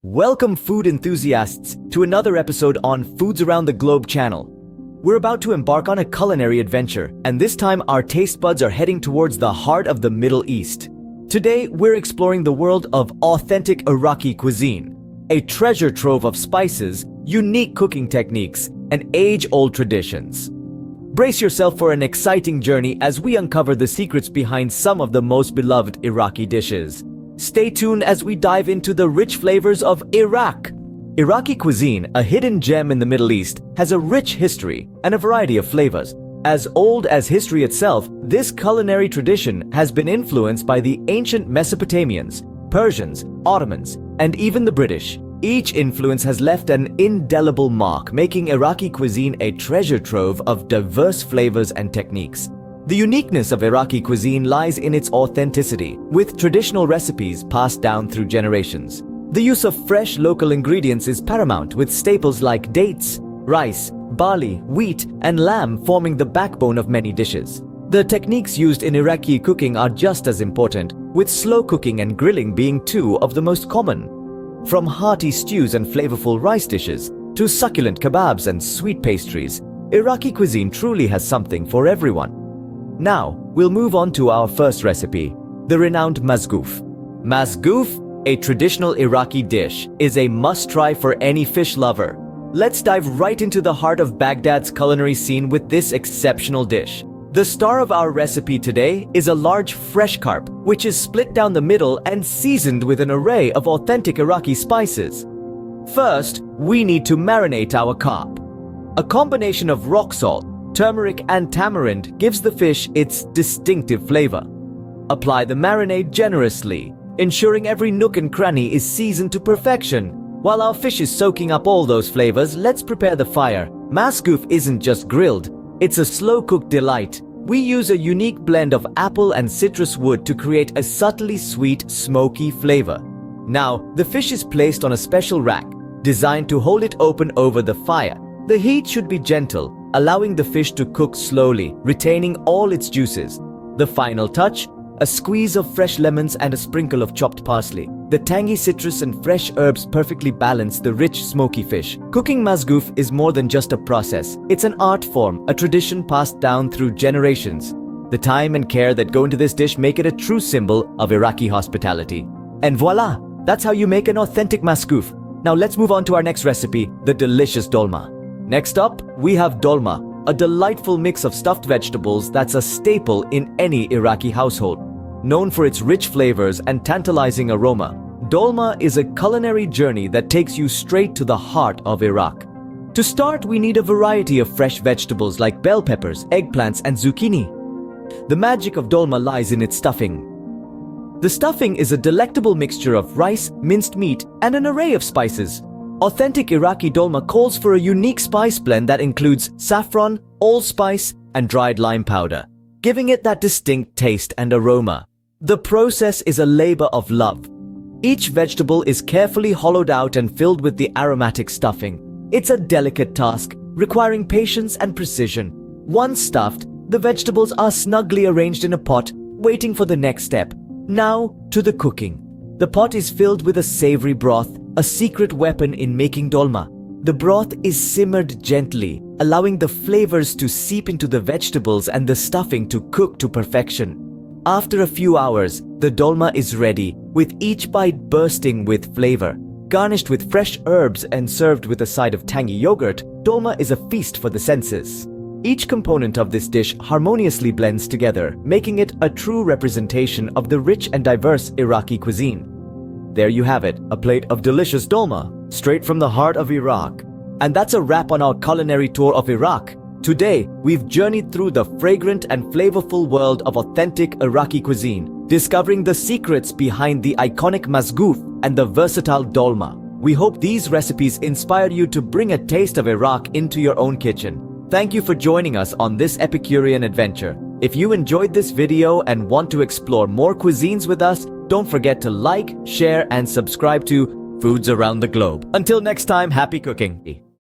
Welcome food enthusiasts to another episode on Foods Around the Globe channel. We're about to embark on a culinary adventure, and this time our taste buds are heading towards the heart of the Middle East. Today, we're exploring the world of authentic Iraqi cuisine, a treasure trove of spices, unique cooking techniques, and age-old traditions. Brace yourself for an exciting journey as we uncover the secrets behind some of the most beloved Iraqi dishes. Stay tuned as we dive into the rich flavors of Iraq. Iraqi cuisine, a hidden gem in the Middle East, has a rich history and a variety of flavors. As old as history itself, this culinary tradition has been influenced by the ancient Mesopotamians, Persians, Ottomans, and even the British. Each influence has left an indelible mark, making Iraqi cuisine a treasure trove of diverse flavors and techniques. The uniqueness of Iraqi cuisine lies in its authenticity, with traditional recipes passed down through generations. The use of fresh local ingredients is paramount, with staples like dates, rice, barley, wheat, and lamb forming the backbone of many dishes. The techniques used in Iraqi cooking are just as important, with slow cooking and grilling being two of the most common. From hearty stews and flavorful rice dishes to succulent kebabs and sweet pastries, Iraqi cuisine truly has something for everyone. Now, we'll move on to our first recipe, the renowned Masgoof. Masgoof, a traditional Iraqi dish, is a must-try for any fish lover. Let's dive right into the heart of Baghdad's culinary scene with this exceptional dish. The star of our recipe today is a large fresh carp, which is split down the middle and seasoned with an array of authentic Iraqi spices. First, we need to marinate our carp. A combination of rock salt, turmeric, and tamarind gives the fish its distinctive flavor. Apply the marinade generously, ensuring every nook and cranny is seasoned to perfection. While our fish is soaking up all those flavors, let's prepare the fire. Masgoof isn't just grilled, it's a slow-cooked delight. We use a unique blend of apple and citrus wood to create a subtly sweet, smoky flavor. Now, the fish is placed on a special rack, designed to hold it open over the fire. The heat should be gentle, allowing the fish to cook slowly, retaining all its juices. The final touch? A squeeze of fresh lemons and a sprinkle of chopped parsley. The tangy citrus and fresh herbs perfectly balance the rich, smoky fish. Cooking Masgoof is more than just a process. It's an art form, a tradition passed down through generations. The time and care that go into this dish make it a true symbol of Iraqi hospitality. And voila! That's how you make an authentic Masgoof. Now let's move on to our next recipe, the delicious Dolma. Next up, we have Dolma, a delightful mix of stuffed vegetables that's a staple in any Iraqi household. Known for its rich flavors and tantalizing aroma, Dolma is a culinary journey that takes you straight to the heart of Iraq. To start, we need a variety of fresh vegetables like bell peppers, eggplants, and zucchini. The magic of Dolma lies in its stuffing. The stuffing is a delectable mixture of rice, minced meat, and an array of spices. Authentic Iraqi dolma calls for a unique spice blend that includes saffron, allspice, and dried lime powder, giving it that distinct taste and aroma. The process is a labor of love. Each vegetable is carefully hollowed out and filled with the aromatic stuffing. It's a delicate task, requiring patience and precision. Once stuffed, the vegetables are snugly arranged in a pot, waiting for the next step. Now, to the cooking. The pot is filled with a savory broth, a secret weapon in making dolma. The broth is simmered gently, allowing the flavors to seep into the vegetables and the stuffing to cook to perfection. After a few hours, the dolma is ready, with each bite bursting with flavor. Garnished with fresh herbs and served with a side of tangy yogurt, dolma is a feast for the senses. Each component of this dish harmoniously blends together, making it a true representation of the rich and diverse Iraqi cuisine. There you have it, a plate of delicious dolma, straight from the heart of Iraq. And that's a wrap on our culinary tour of Iraq. Today, we've journeyed through the fragrant and flavorful world of authentic Iraqi cuisine, discovering the secrets behind the iconic Masgoof and the versatile dolma. We hope these recipes inspire you to bring a taste of Iraq into your own kitchen. Thank you for joining us on this Epicurean adventure. If you enjoyed this video and want to explore more cuisines with us, don't forget to like, share, and subscribe to Foods Around the Globe. Until next time, happy cooking!